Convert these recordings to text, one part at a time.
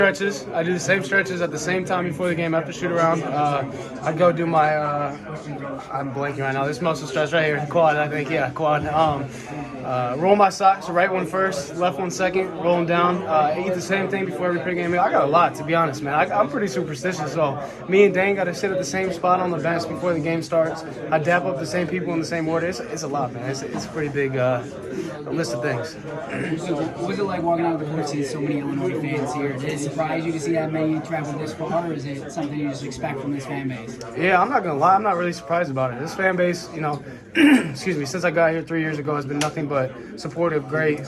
Stretches. I do the same stretches at the same time before the game after shoot around. I go do my, I'm blanking right now, this muscle stretch right here, quad, I think, yeah, quad. Roll my socks, right one first, left one second, roll them down. Eat the same thing before every pregame meal. I got a lot, to be honest, man. I'm pretty superstitious, so me and Dane got to sit at the same spot on the bench before the game starts. I dap up the same people in the same order. It's a lot, man. It's a pretty big list of things. What was it like walking out of the court seeing so many Illinois fans here? Did it surprise you to see that many travel this far, or is it something you just expect from this fan base? Yeah, I'm not gonna lie, I'm not really surprised about it. This fan base, excuse me, since I got here 3 years ago, has been nothing but supportive, great.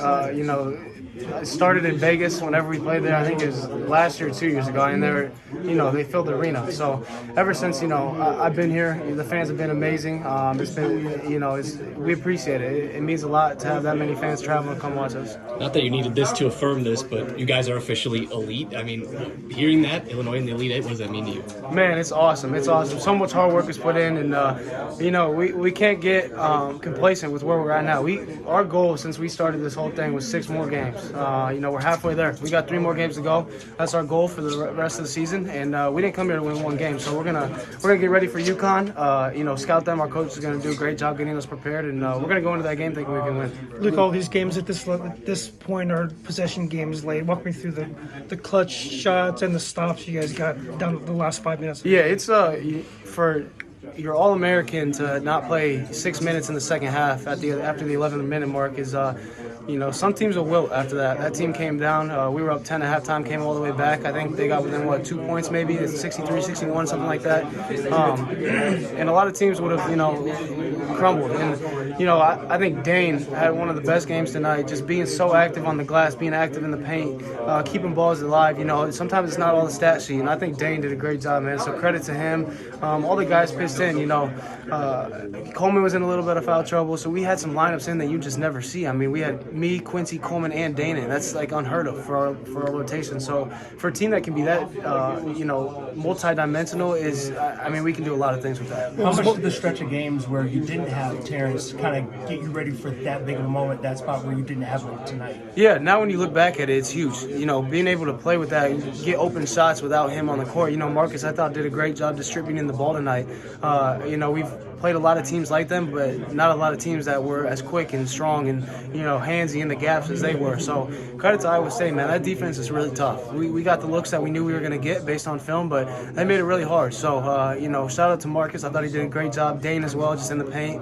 I started in Vegas whenever we played there. I think it was last year, 2 years ago, and they filled the arena. So ever since, I've been here, the fans have been amazing. It's been, we appreciate it. It means a lot to have that many fans travel and come watch us. Not that you needed this to affirm this, but you guys are officially elite. I mean, hearing that, Illinois in the Elite Eight, what does that mean to you? Man, it's awesome. It's awesome. So much hard work is put in, and we can't get complacent with where we're at now. Our goal since we started this whole thing was 6 more games. We're halfway there. We got 3 more games to go. That's our goal for the rest of the season, and we didn't come here to win 1 game. So we're gonna get ready for UConn. Scout them. Our coach is gonna do a great job getting us prepared, and we're gonna go into that game thinking we can win. Look, all these games at this point are possession games late. Walk me through the clutch shots and the stops you guys got down the last 5 minutes. Yeah, it's for your All-American to not play 6 minutes in the second half after the 11-minute mark is. Some teams will wilt after that. That team came down. We were up 10 at halftime, came all the way back. I think they got within, 2 points maybe? It's 63, 61, something like that. And a lot of teams would have, crumbled. And, I think Dane had one of the best games tonight, just being so active on the glass, being active in the paint, keeping balls alive. Sometimes it's not all the stat sheet, and I think Dane did a great job, man. So credit to him. All the guys pitched in, Coleman was in a little bit of foul trouble, so we had some lineups in that you just never see. I mean, we had me, Quincy, Coleman, and Dana. That's like unheard of for our rotation. So for a team that can be that, multi-dimensional we can do a lot of things with that. How much did the stretch of games where you didn't have Terrence kind of get you ready for that big of a moment, that spot where you didn't have him tonight? Yeah, now when you look back at it, it's huge. Being able to play with that, get open shots without him on the court. Marcus, I thought, did a great job distributing the ball tonight. We've played a lot of teams like them, but not a lot of teams that were as quick and strong and, handsy in the gaps as they were. So credit to Iowa State, man. That defense is really tough. We got the looks that we knew we were going to get based on film, but they made it really hard. So, shout out to Marcus. I thought he did a great job. Dane as well, just in the paint.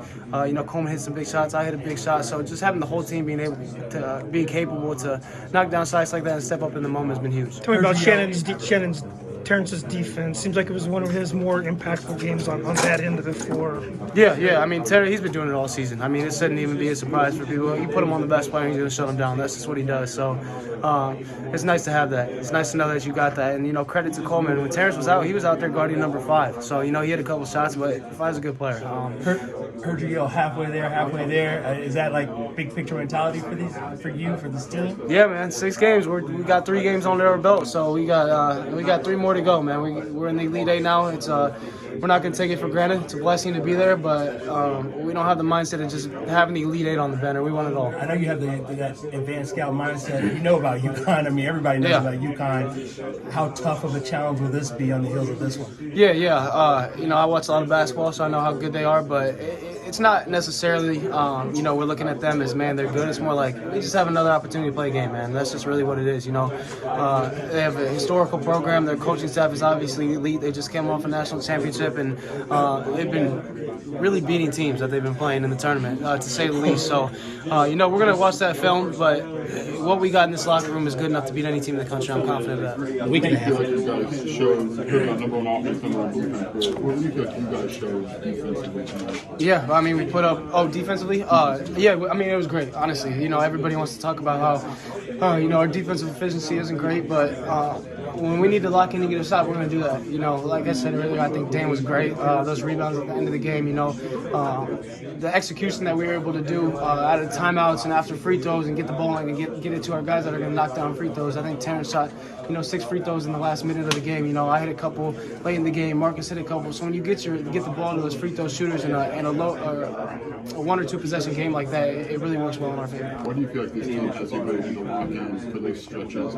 Coleman hit some big shots. I hit a big shot. So just having the whole team being capable to knock down shots like that and step up in the moment has been huge. Tell me about Terrence's defense. Seems like it was one of his more impactful games on that end of the floor. Yeah. I mean, Terry, he's been doing it all season. I mean, it shouldn't even be a surprise for people. You put him on the best player, he's going to shut him down. That's just what he does. So it's nice to have that. It's nice to know that you got that. And, credit to Coleman. When Terrence was out, he was out there guarding number 5. So, he had a couple shots, but 5's a good player. Heard you yell halfway there. Is that like big picture mentality for this team? Yeah, man. 6 games. We got 3 games under our belt, so we got 3 more to go, man. We're in the Elite Eight now. It's we're not going to take it for granted. It's a blessing to be there, but we don't have the mindset of just having the Elite Eight on the banner. We want it all. I know you have that advanced scout mindset. You know about UConn. I mean, everybody knows about UConn. How tough of a challenge will this be on the heels of this one? Yeah. I watch a lot of basketball, so I know how good they are, but it's not necessarily, we're looking at them as, man, they're good. It's more like they just have another opportunity to play a game, man. That's just really what it is, They have a historical program. Their coaching staff is obviously elite. They just came off a national championship, and they've been really beating teams that they've been playing in the tournament, to say the least. So, we're going to watch that film, but what we got in this locker room is good enough to beat any team in the country. I'm confident of that. We can have like you guys showed number 1 offense, number 1 defense. What do you feel like you guys showed defensively tonight? Yeah, I mean, we put up, defensively? It was great, honestly. Everybody wants to talk about how, our defensive efficiency isn't great, but when we need to lock in and get a shot, we're going to do that. Like I said earlier, I think Dan was great. Those rebounds at the end of the game, the execution that we were able to do out of timeouts and after free throws and get the ball and get it to our guys that are going to knock down free throws. I think Terrence shot, 6 free throws in the last minute of the game. I hit a couple late in the game. Marcus hit a couple. So when you get the ball to those free throw shooters in a 1 or 2 possession game like that, it really works well in our favor. What do you feel like this team has ability to lock in for these stretches?